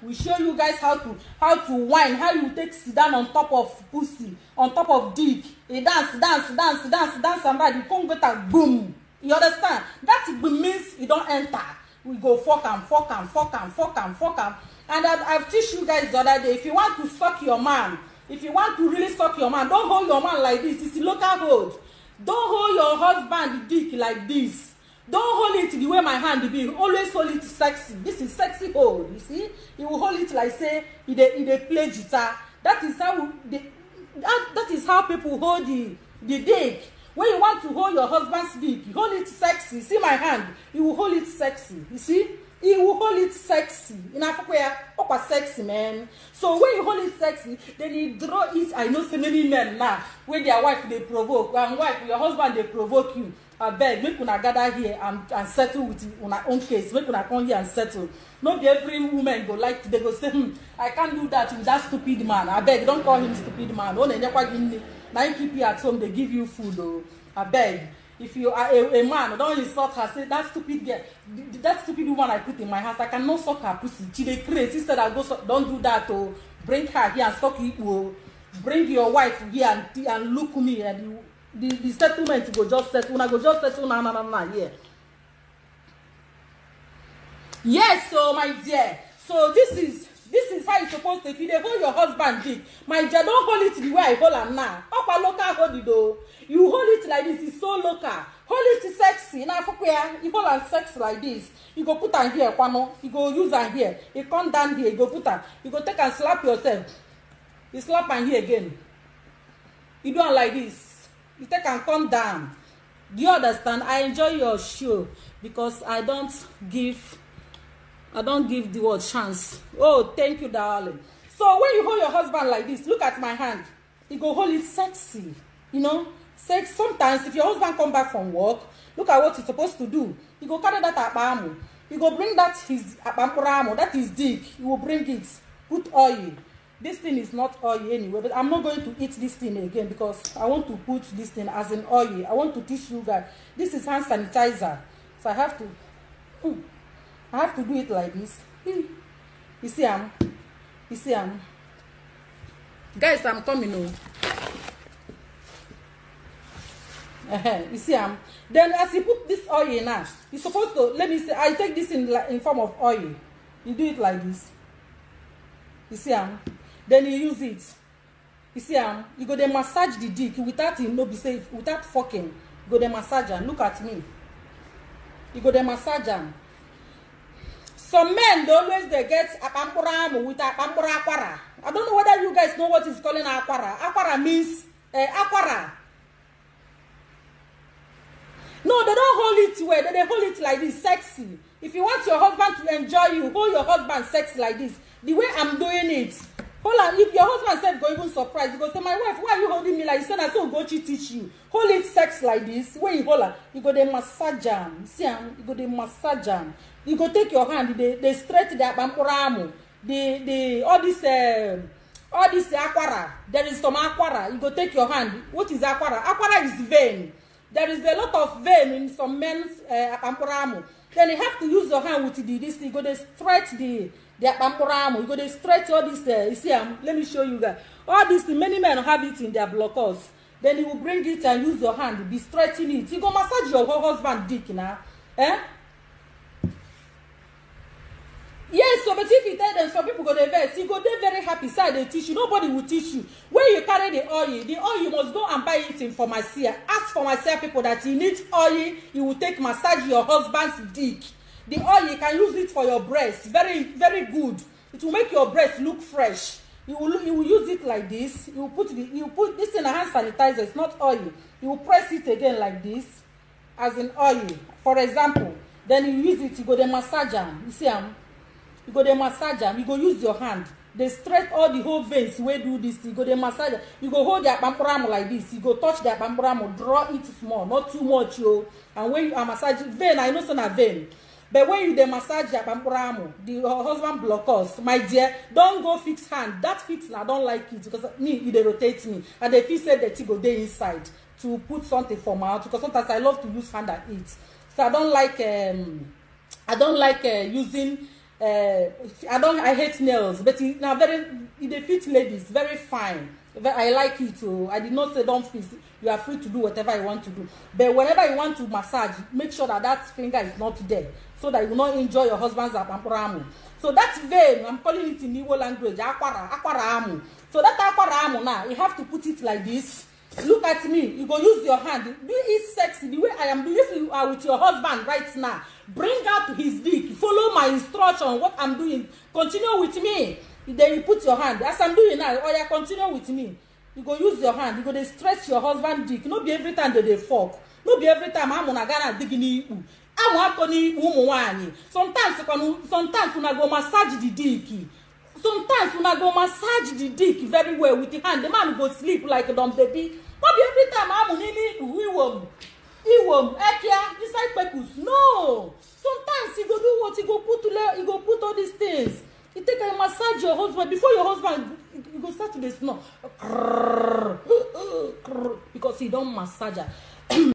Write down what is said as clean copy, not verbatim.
We show you guys how to whine, how you take sit down on top of pussy, on top of dick. You dance, and that you come get a boom. You understand? That means you don't enter. We go fuck am. And I've teach you guys the other day, if you want to suck your man, if you want to really suck your man, don't hold your man like this. It's a local hold. Don't hold your husband dick like this. Don't hold it the way my hand be. Always hold it sexy. This is sexy hold. You see, you will hold it like say he dey play guitar. That is how people hold the dick. When you want to hold your husband's dick, you hold it sexy. See my hand, you will hold it sexy. You see, he will hold it sexy. In Africa, what sexy, man. So when you hold it sexy, then you draw it. I know so many men now when their wife they provoke, and wife your husband they provoke you. I beg, make una gather here and settle with una own case. Make una come here and settle. Not every woman go like they go say, I can't do that with that stupid man. I beg, don't call him stupid man. Now you keep you at home, they give you food. Oh, I beg. If you are a man, don't insult her. Say that stupid girl, that stupid woman I put in my house, I cannot suck her pussy. She dey crazy. Instead, I go don't do that. Oh, bring her here and suck it. Oh, bring your wife here and look at me and the settlement go just settle. I go just settle na here. Yes, so my dear. So this is how you supposed to. If you hold your husband dick, my dear, don't hold it the way I hold him now. Upper local hold it though. You hold it like this. It's so local. Hold it sexy. Now, you hold on sex like this. You go put on here, kwano. You go use on here. You come down here. You go put on. You go take and slap yourself. You slap on here again. You do it like this. You take and come down. Do you understand? I enjoy your show because I don't give the word chance. Oh, thank you, darling. So when you hold your husband like this, look at my hand. You go hold it sexy. You know, sex. Sometimes if your husband come back from work, look at what he's supposed to do. You go carry that apamo. You go bring that his apamporamo, that is dick. You will bring it. Put oil. This thing is not oil anyway, but I'm not going to eat this thing again because I want to put this thing as an oil. I want to teach you guys. This is hand sanitizer. So I have to do it like this. You see, guys, I'm coming on. You see, then as you put this oil in now, you're supposed to, let me say, I take this in form of oil. You do it like this. You see, then you use it. You see, you go to massage the dick without be safe, without fucking. You go to massage and look at me. You go to massage and. Some men they always get apampura with apampura aquara. I don't know whether you guys know what is calling aquara. Aquara means aquara. No, they don't hold it well. They hold it like this, sexy. If you want your husband to enjoy you, hold your husband sexy like this. The way I'm doing it. Hold on. If your husband said go even surprised, you go say, my wife, why are you holding me like this? I said, go teach you. Hold it sex like this. When you hold her, you go the massage him. See him? You go the massage him. You go take your hand, they straight the apampuramo. All this aquara. There is some aquara. You go take your hand. What is aquara? Aquara is vein. There is a lot of vein in some men's apampuramo. Then you have to use your hand with this. You go to stretch the apampuramo. You go to stretch all this. You see, let me show you guys. All this, many men have it in their blockers. Then you will bring it and use your hand. Be stretching it. You go massage your husband dick now. Yes, so but if you tell them, some people go to verse, you go there very happy, side they teach you. Nobody will teach you. When you carry the oil you must go and buy it in pharmacy. Ask pharmacy people that you need oil, you will take massage your husband's dick. The oil, you can use it for your breast. Very, very good. It will make your breast look fresh. You will use it like this. You put this in a hand sanitizer. It's not oil. You will press it again like this, as in oil. For example, then you use it. You go the massager. You see You go the massager. You go use your hand. They stretch all the whole veins. Where do this? You go the massager. You go hold the apampuramo like this. You go touch the apampuramo. Draw it small, not too much, yo. And when you are massaging vein, I know it's not a vein. But when you the massage the apampuramo, the husband blockers, my dear, don't go fix hand. That fix, I don't like it because it rotates me. And the fix said that you go there inside to put something for my mouth because sometimes I love to use hand and eat. So I don't like using I hate nails, but now they fit ladies very fine. I like it too. I did not say don't fit. You are free to do whatever you want to do, but whenever you want to massage, make sure that finger is not there, so that you will not injure your husband's amu. So that vein, I'm calling it in Igbo language, akwara amu. So that akwara amu now, you have to put it like this. Look at me. You go use your hand. Do it sexy the way I am doing. If you are with your husband right now, bring out his dick. Follow my instruction. What I'm doing. Continue with me. Then you put your hand. As I'm doing now, or you continue with me. You go use your hand. You go stretch your husband's dick. Not be every time that they fuck. Not be every time I'm gonna dig in you. Sometimes when I go massage the dick. Sometimes when I go massage the dick very well with the hand, the man go sleep like a dumb baby. Not be every time I'm on inside pecus. No. Sometimes he go do what he go put all these things. You take a massage your husband before your husband you go start to snore. Because he don't massage her.